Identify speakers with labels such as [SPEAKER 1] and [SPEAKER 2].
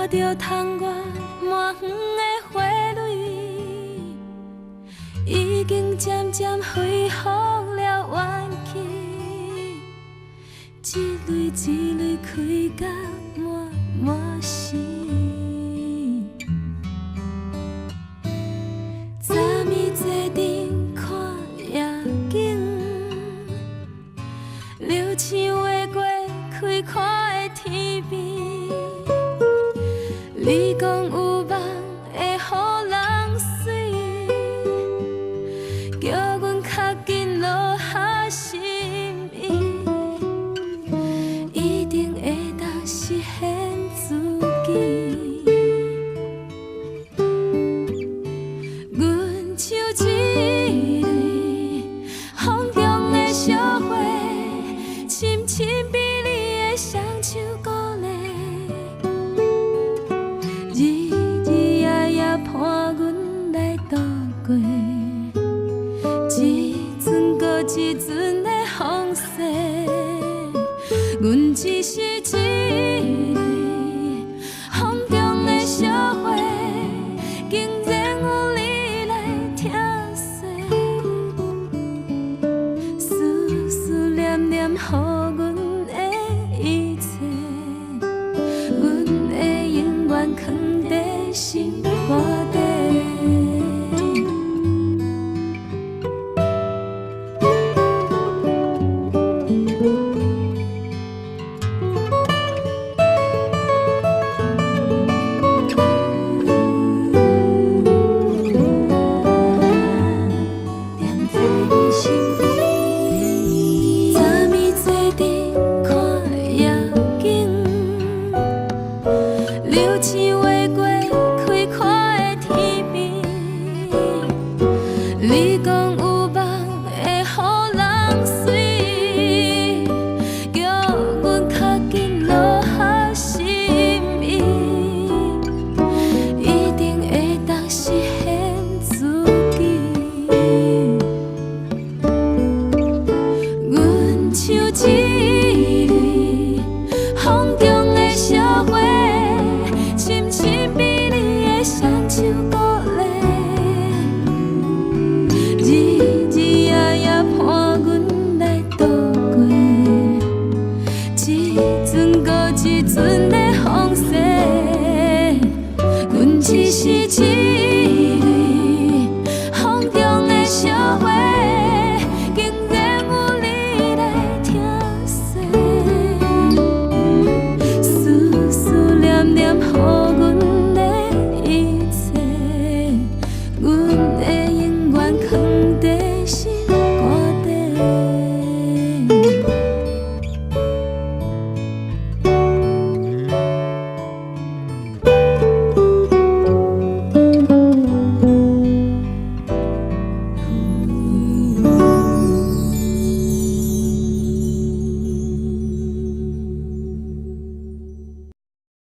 [SPEAKER 1] 着窗外满园的花蕊，已经渐渐恢复了元气，一蕊一蕊开甲满满生。昨暝坐阵看夜景，柳树画过开阔的天边。你讲有梦会予人睡，叫阮较紧落下心意，一定会当实现自己。阮像一蕊风中的小花，深深美丽的双手鼓励。伴阮来度过一阵搁一阵的风雪，阮只是一蕊风中的小花，竟然有你来疼惜，思思念念，予阮的一切，阮会永远藏在心肝底。留起